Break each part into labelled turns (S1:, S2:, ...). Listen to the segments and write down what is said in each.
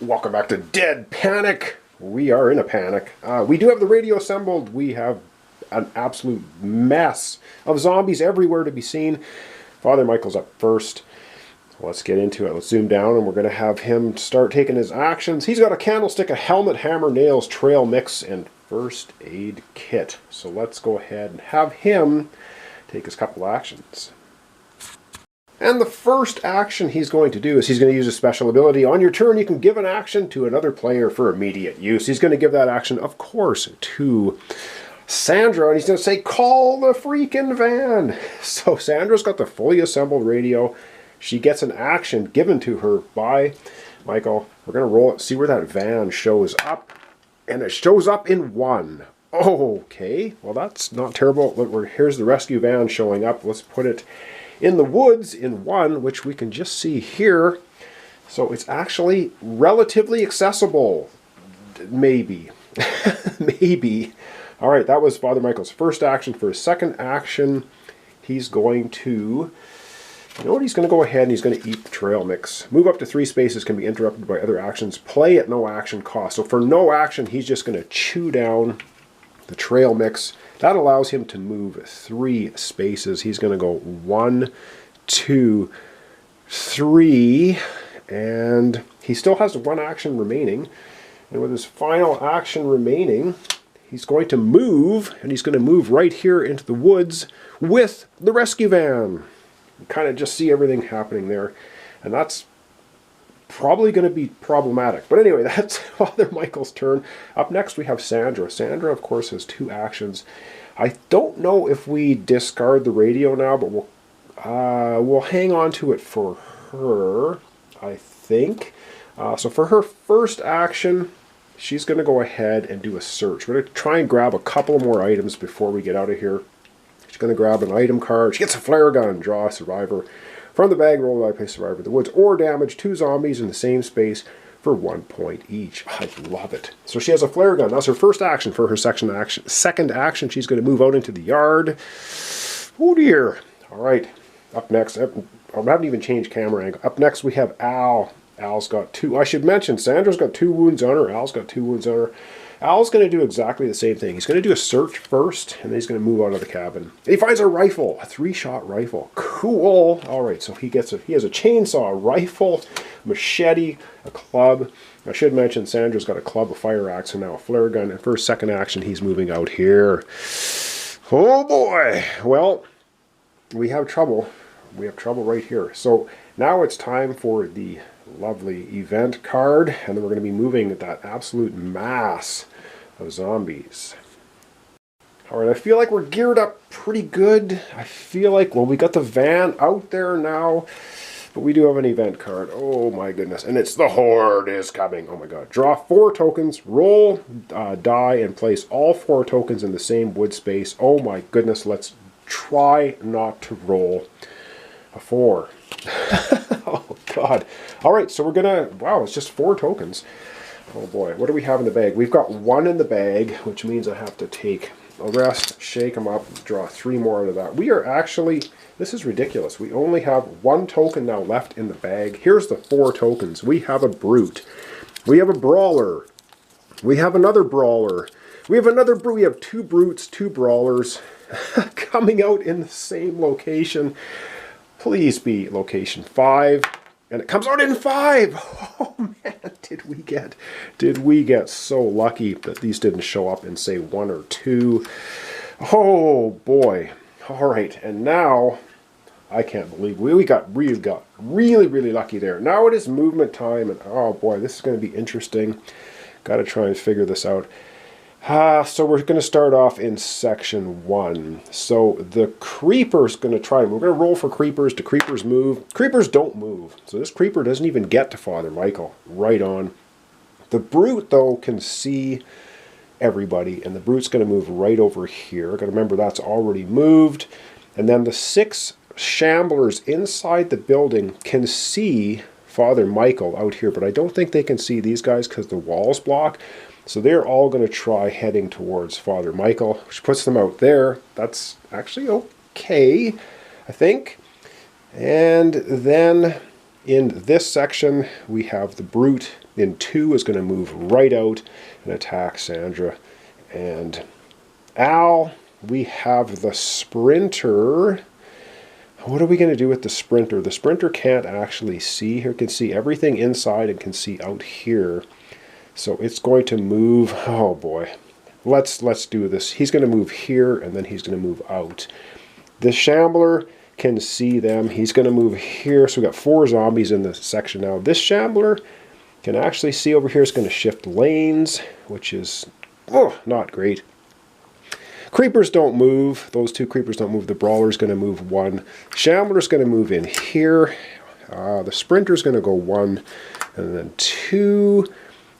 S1: Welcome back to Dead Panic. We are in a panic. We do have the radio assembled. We have an absolute mess of zombies everywhere to be seen. Father Michael's up first. Let's get into it. Let's zoom down and we're going to have him start taking his actions. He's got a candlestick, a helmet, hammer, nails, trail mix, and first aid kit. So let's go ahead and have him take his couple actions. And the first action he's going to do is he's going to use a special ability. On your turn, you can give an action to another player for immediate use. He's going to give that action, of course, to Sandra, and he's going to say, "Call the freaking van." So Sandra's got the fully assembled radio. She gets an action given to her by Michael. We're going to roll it, see where that van shows up. And it shows up in 1. Okay, well that's not terrible. Here's the rescue van showing up. Let's put it in the woods in 1, which we can just see here. So it's actually relatively accessible. Maybe. Maybe. All right, that was Father Michael's first action. For his second action, he's going to... You know what? He's going to go ahead and he's going to eat the trail mix. Move up to 3 spaces can be interrupted by other actions. Play at no action cost. So for no action, he's just going to chew down the trail mix. That allows him to move 3 spaces. He's going to go 1, 2, 3, and he still has 1 action remaining. And with his final action remaining, he's going to move, and he's going to move right here into the woods with the rescue van. You kind of just see everything happening there, and that's probably going to be problematic. But anyway, that's Father Michael's turn. Up next we have Sandra. Sandra, of course, has 2 actions. I don't know if we discard the radio now, but we'll hang on to it for her, I think. So for her first action, she's going to go ahead and do a search. We're going to try and grab a couple more items before we get out of here. She's going to grab an item card. She gets a flare gun. Draw a survivor from the bag. Roll the die, place survivor in the woods, or damage 2 zombies in the same space for 1 point each. I love it. So she has a flare gun. That's her first action. For her second action, she's going to move out into the yard. Oh dear. All right. Up next, I haven't even changed camera angle. Up next we have Al. Al's got 2. I should mention, Sandra's got 2 wounds on her. Al's got 2 wounds on her. Al's going to do exactly the same thing. He's going to do a search first, and then he's going to move out of the cabin. And he finds a rifle, a 3-shot rifle. Cool. All right, so he has a chainsaw, a rifle, machete, a club. I should mention Sandra's got a club, a fire axe, and now a flare gun. And for his second action, he's moving out here. Oh boy. Well, we have trouble. We have trouble right here. So now it's time for the lovely event card, and then we're going to be moving that absolute mass of zombies. Alright, I feel like we're geared up pretty good. I feel like, well, we got the van out there now, but we do have an event card. Oh my goodness, and it's the Horde is coming. Oh my god. Draw 4 tokens, roll die, and place all 4 tokens in the same wood space. Oh my goodness, let's try not to roll a 4. Oh god. Alright, so we're gonna, wow, it's just 4 tokens. Oh boy, what do we have in the bag? We've got 1 in the bag, which means I have to take a rest, shake them up, draw 3 more out of that. We are actually, this is ridiculous. We only have 1 token now left in the bag. Here's the 4 tokens. We have a brute. We have a brawler. We have another brawler. We have another brute. We have 2 brutes, 2 brawlers coming out in the same location. Please be location 5, and it comes out in 5. Oh man, did we get so lucky that these didn't show up in say 1 or 2. Oh boy. All right, and now I can't believe we got really lucky there. Now it is movement time, and oh boy, this is going to be interesting. Got to try and figure this out. So we're going to start off in section 1. So the creeper's going to try. We're going to roll for creepers. Do creepers move? Creepers don't move. So this creeper doesn't even get to Father Michael. Right on. The brute, though, can see everybody, and the brute's going to move right over here. Got to remember that's already moved. And then the 6 shamblers inside the building can see Father Michael out here, but I don't think they can see these guys because the wall's blocked. So they're all going to try heading towards Father Michael, which puts them out there. That's actually okay, I think. And then in this section, we have the Brute in 2 is going to move right out and attack Sandra. And Al, we have the Sprinter. What are we going to do with the Sprinter? The Sprinter can't actually see here. It can see everything inside and can see out here. So it's going to move. Oh boy. Let's do this. He's going to move here and then he's going to move out. The Shambler can see them. He's going to move here. So we've got 4 zombies in this section now. This Shambler can actually see over here. It's going to shift lanes, which is not great. Creepers don't move. Those 2 creepers don't move. The Brawler's going to move 1. Shambler's going to move in here. The Sprinter's going to go 1 and then 2.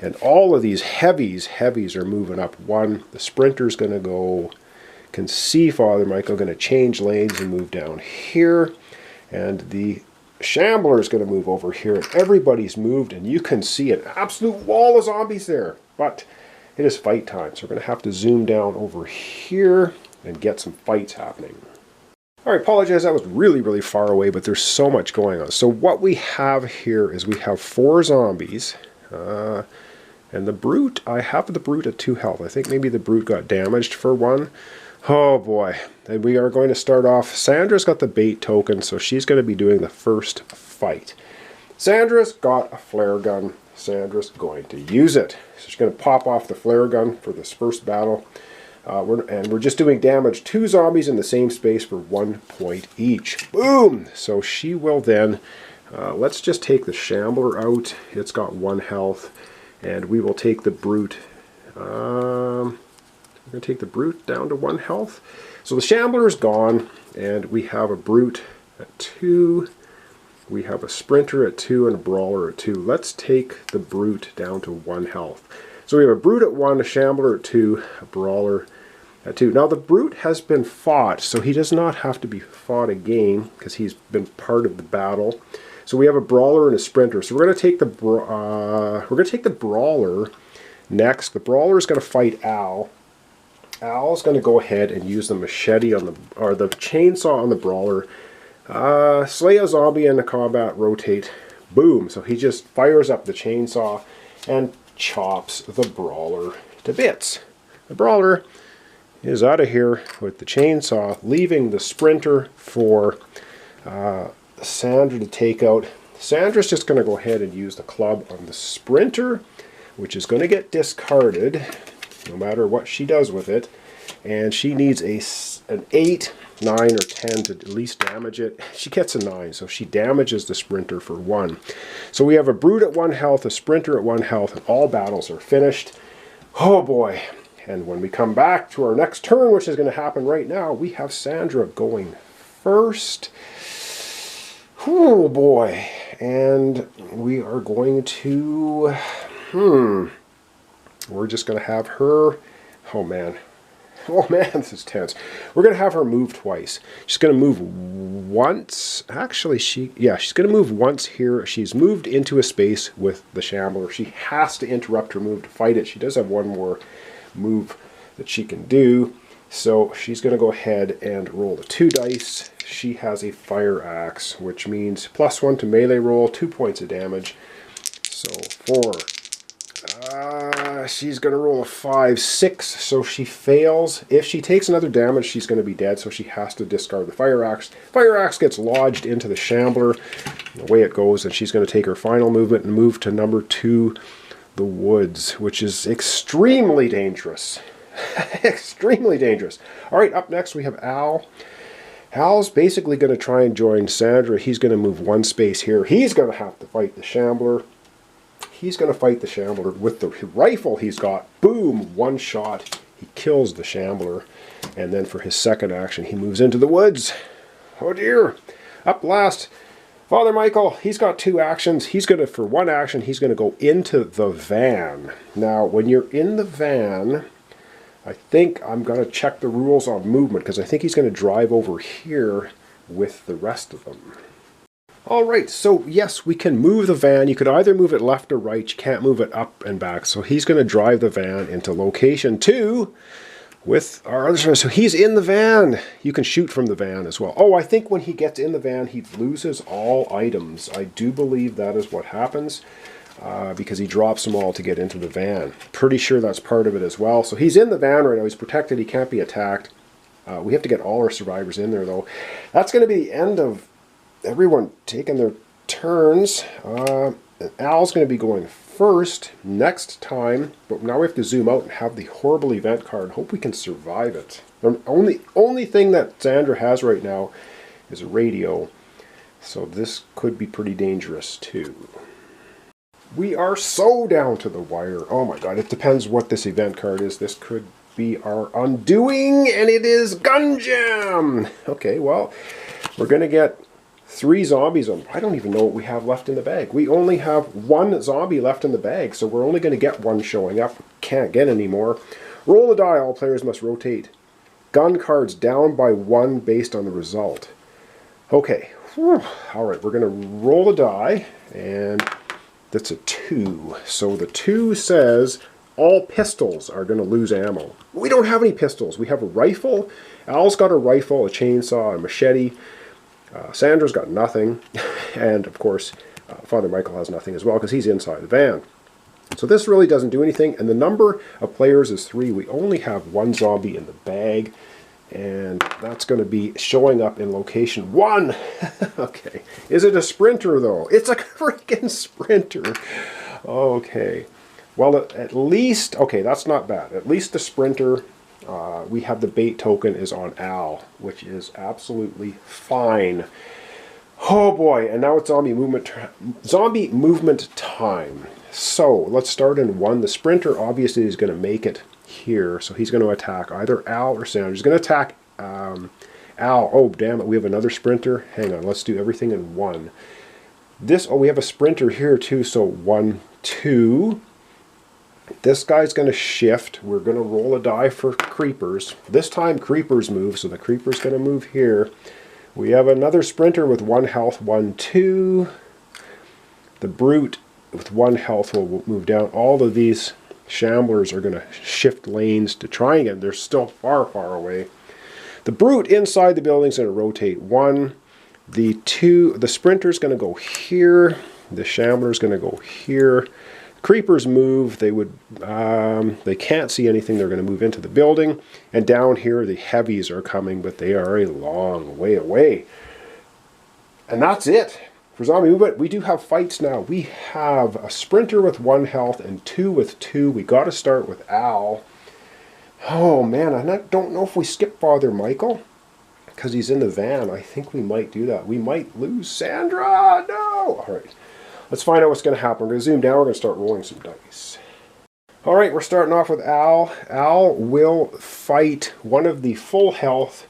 S1: And all of these heavies are moving up 1. The Sprinter's going to go, can see Father Michael, going to change lanes and move down here. And the Shambler is going to move over here. And everybody's moved, and you can see an absolute wall of zombies there. But it is fight time, so we're going to have to zoom down over here and get some fights happening. Alright, apologize, that was really far away, but there's so much going on. So what we have here is we have 4 zombies. And the Brute, I have the Brute at 2 health. I think maybe the Brute got damaged for 1. Oh boy. And we are going to start off. Sandra's got the bait token, so she's going to be doing the first fight. Sandra's got a flare gun. Sandra's going to use it. So she's going to pop off the flare gun for this first battle. We're just doing damage. 2 zombies in the same space for 1 point each. Boom! So she will then, let's just take the Shambler out. It's got 1 health. And we will take the Brute. We're going to take the Brute down to 1 health. So the Shambler is gone. And we have a Brute at 2. We have a Sprinter at 2 and a Brawler at 2. Let's take the Brute down to 1 health. So we have a Brute at 1, a Shambler at 2, a Brawler at 2. Now the Brute has been fought, so he does not have to be fought again because he's been part of the battle. So we have a Brawler and a Sprinter. So we're going to take the Brawler next. The Brawler is going to fight Al. Al's going to go ahead and use the machete on the chainsaw on the Brawler. Slay a zombie in the combat, rotate, boom. So he just fires up the chainsaw and chops the Brawler to bits. The Brawler is out of here with the chainsaw, leaving the Sprinter for Sandra to take out. Sandra's just going to go ahead and use the club on the Sprinter, which is going to get discarded no matter what she does with it. And she needs an 8, 9, or 10 to at least damage it. She gets a 9, so she damages the Sprinter for 1. So we have a Brute at 1 health, a Sprinter at 1 health, and all battles are finished. Oh boy. And when we come back to our next turn, which is going to happen right now, we have Sandra going first. Oh boy. And we are going to... We're just going to have her... Oh man, this is tense. We're going to have her move twice. She's going to move once. Actually, she's going to move once here. She's moved into a space with the Shambler. She has to interrupt her move to fight it. She does have 1 more move that she can do. So she's going to go ahead and roll the 2 dice. She has a Fire Axe, which means +1 to melee roll, 2 points of damage. So 4. She's going to roll a 5, 6, so she fails. If she takes another damage, she's going to be dead, so she has to discard the Fire Axe. Fire Axe gets lodged into the Shambler. Away it goes, and she's going to take her final movement and move to number 2, the woods, which is extremely dangerous. Extremely dangerous. Alright, up next we have Al. Al's basically going to try and join Sandra. He's going to move 1 space here. He's going to have to fight the Shambler. He's going to fight the Shambler with the rifle he's got. Boom! 1 shot. He kills the Shambler. And then for his second action, he moves into the woods. Oh dear! Up last, Father Michael. He's got 2 actions. For 1 action, he's going to go into the van. Now, when you're in the van, I think I'm going to check the rules on movement, because I think he's going to drive over here with the rest of them. Alright, so yes, we can move the van. You could either move it left or right. You can't move it up and back. So he's going to drive the van into location 2, with our other friend. So he's in the van. You can shoot from the van as well. Oh, I think when he gets in the van, he loses all items. I do believe that is what happens because he drops them all to get into the van. Pretty sure that's part of it as well. So he's in the van right now. He's protected. He can't be attacked. We have to get all our survivors in there, though. That's going to be the end of everyone taking their turns. Al's going to be going first next time, but now we have to zoom out and have the horrible event card. Hope we can survive it. The only thing that Sandra has right now is a radio, so this could be pretty dangerous too. We are so down to the wire. Oh my god, it depends what this event card is. This could be our undoing, and it is Gun Jam! Okay, well, we're going to get 3 zombies on. I don't even know what we have left in the bag. We only have 1 zombie left in the bag, so we're only going to get 1 showing up. Can't get any more. Roll a die. All players must rotate gun cards down by 1 based on the result. Okay. Whew. All right, we're going to roll a die, and that's a 2. So the 2 says all pistols are going to lose ammo. We don't have any pistols. We have a rifle. Al's got a rifle, a chainsaw, a machete. Sandra's got nothing, and of course Father Michael has nothing as well because he's inside the van. So this really doesn't do anything, and the number of players is 3. We only have 1 zombie in the bag, and that's going to be showing up in location 1. Okay, is it a sprinter though? It's a freaking sprinter. Okay, well at least, okay, that's not bad. At least the sprinter. We have the bait token is on Al, which is absolutely fine. Oh boy, and now it's zombie movement time. So let's start in 1. The sprinter obviously is going to make it here, so he's going to attack either Al or Sandra. He's going to attack Al. Oh damn it, we have another sprinter. Hang on, let's do everything in 1. We have a sprinter here too, so 1, 2. This guy's going to shift. We're going to roll a die for creepers. This time creepers move, so the creeper's going to move here. We have another sprinter with 1 health, 1, 2. The brute with 1 health will move down. All of these shamblers are going to shift lanes to try and get. They're still far, far away. The brute inside the building is going to rotate 1. The sprinter's going to go here. The shambler's going to go here. Creepers move. They can't see anything. They're going to move into the building. And down here, the heavies are coming, but they are a long way away. And that's it for zombie movement. We do have fights now. We have a sprinter with 1 health and 2 with 2. We got to start with Al. Oh man, I don't know if we skip Father Michael because he's in the van. I think we might do that. We might lose Sandra. No. All right. Let's find out what's going to happen. We're going to zoom down. We're going to start rolling some dice. All right, we're starting off with Al. Al will fight one of the full health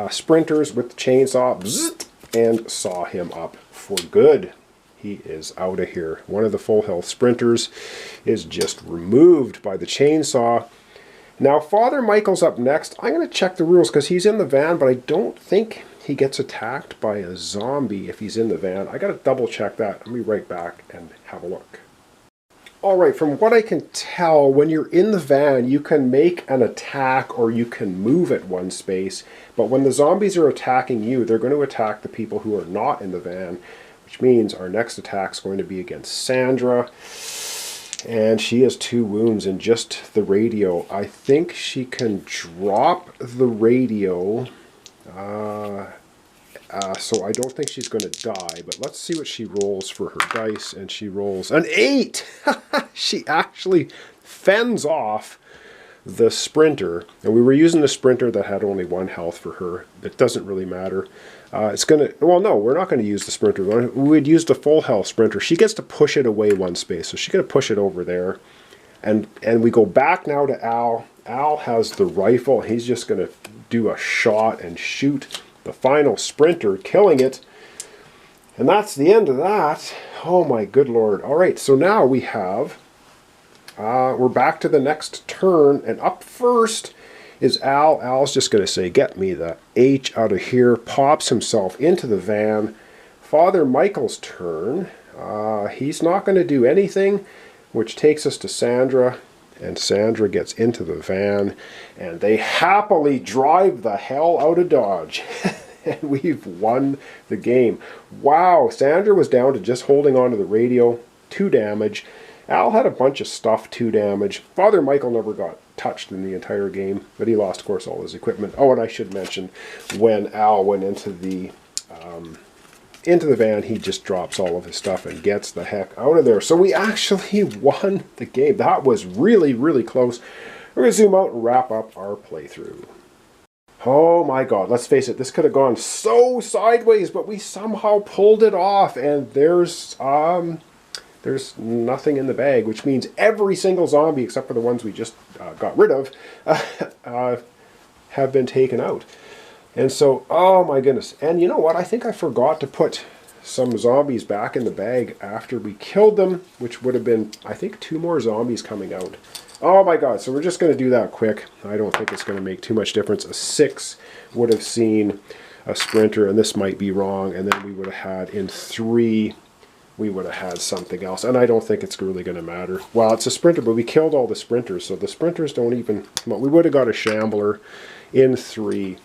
S1: sprinters with the chainsaw and saw him up for good. He is out of here. One of the full health sprinters is just removed by the chainsaw. Now, Father Michael's up next. I'm going to check the rules because he's in the van, but I don't think he gets attacked by a zombie if he's in the van. I got to double check that. Let me right back and have a look. Alright, from what I can tell, when you're in the van, you can make an attack or you can move at 1 space. But when the zombies are attacking you, they're going to attack the people who are not in the van, which means our next attack is going to be against Sandra. And she has 2 wounds in just the radio. I think she can drop the radio. So I don't think she's going to die, but let's see what she rolls for her dice, and she rolls an 8! She actually fends off the sprinter, and we were using the sprinter that had only 1 health for her. It doesn't really matter. It's going to, well no, we're not going to use the sprinter. We'd use the full health sprinter. She gets to push it away 1 space, so she's going to push it over there. And we go back now to Al. Al has the rifle. He's just going to do a shot and shoot the final sprinter, killing it. And that's the end of that. Oh my good lord. Alright, so now we have, we're back to the next turn, and up first is Al. Al's just going to say, get me the H out of here, pops himself into the van. Father Michael's turn. He's not going to do anything, which takes us to Sandra. and Sandra gets into the van, and they happily drive the hell out of Dodge. And we've won the game. Wow, Sandra was down to just holding on to the radio, 2 damage. Al had a bunch of stuff, 2 damage. Father Michael never got touched in the entire game, but he lost, of course, all his equipment. Oh, and I should mention, when Al went into the van, he just drops all of his stuff and gets the heck out of there. So we actually won the game. That was really, really close. We're going to zoom out and wrap up our playthrough. Oh my god, let's face it, this could have gone so sideways, but we somehow pulled it off, and there's nothing in the bag, which means every single zombie, except for the ones we just got rid of, have been taken out. And so, oh my goodness. And you know what? I think I forgot to put some zombies back in the bag after we killed them, which would have been, I think, 2 more zombies coming out. Oh my god, so we're just going to do that quick. I don't think it's going to make too much difference. A 6 would have seen a sprinter, and this might be wrong, and then we would have had in 3, we would have had something else, and I don't think it's really going to matter. Well, it's a sprinter, but we killed all the sprinters, so the sprinters don't even come out. We would have got a shambler in 3.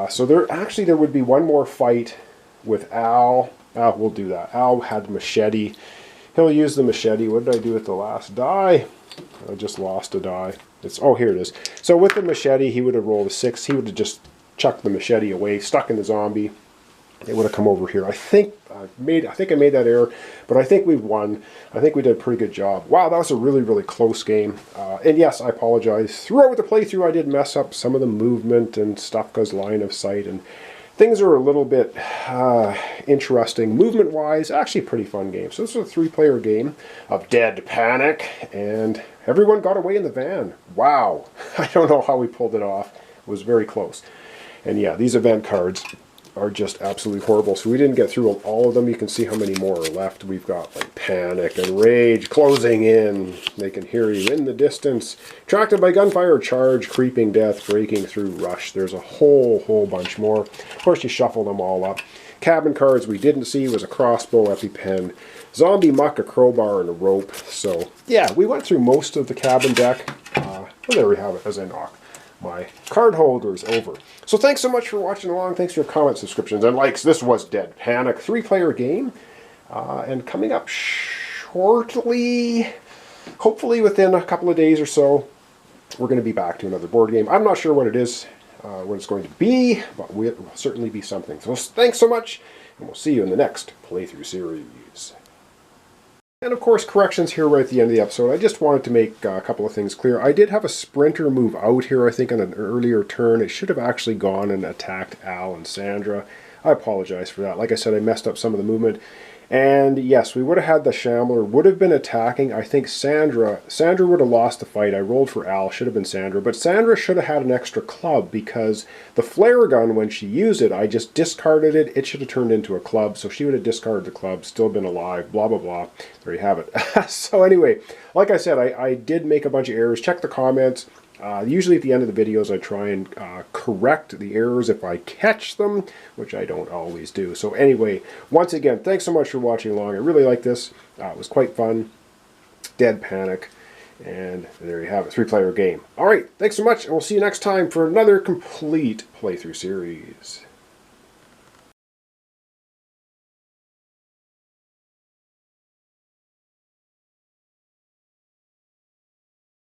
S1: So there would be one more fight with Al. We'll do that. Al had machete. He'll use the machete. What did I do with the last die? I just lost a die. Oh, here it is. So with the machete, he would have rolled a 6. He would have just chucked the machete away, stuck in the zombie. It would have come over here. I think I made that error, but I think we've won. I think we did a pretty good job. Wow, that was a really, really close game. And yes, I apologize. Throughout the playthrough, I did mess up some of the movement and stuff because line of sight, and things are a little bit interesting movement-wise. Actually, a pretty fun game. So this was a 3-player game of Dead Panic, and everyone got away in the van. Wow. I don't know how we pulled it off. It was very close. And yeah, these event cards are just absolutely horrible. So we didn't get through all of them. You can see how many more are left. We've got like Panic and Rage, Closing In, They Can Hear You in the Distance, Attracted by Gunfire, Charge, Creeping Death, Breaking Through, Rush. There's a whole bunch more. Of course, you shuffle them all up. Cabin cards we didn't see was a crossbow, EpiPen, Zombie Muck, a crowbar, and a rope. So yeah, we went through most of the cabin deck. Well, there we have it as I knock my card holders over. So thanks so much for watching along. Thanks for your comments, subscriptions, and likes. This was Dead Panic, 3-player game. And coming up shortly, hopefully within a couple of days or so, we're going to be back to another board game. I'm not sure what it is, what it's going to be, but it will certainly be something. So thanks so much, and we'll see you in the next playthrough series. And of course, corrections here right at the end of the episode. I just wanted to make a couple of things clear. I did have a sprinter move out here, I think, on an earlier turn. It should have actually gone and attacked Al and Sandra. I apologize for that. Like I said, I messed up some of the movement. And yes, we would have had the Shambler, would have been attacking. I think Sandra would have lost the fight. I rolled for Al, should have been Sandra. But Sandra should have had an extra club because the flare gun, when she used it, I just discarded it. It should have turned into a club. So she would have discarded the club, still been alive, blah, blah, blah. There you have it. So anyway, like I said, I did make a bunch of errors. Check the comments. Usually at the end of the videos I try and correct the errors if I catch them, which I don't always do. So anyway, once again, thanks so much for watching along. I really like this. It was quite fun. Dead Panic. And there you have it, 3-player game. Alright, thanks so much, and we'll see you next time for another complete playthrough series.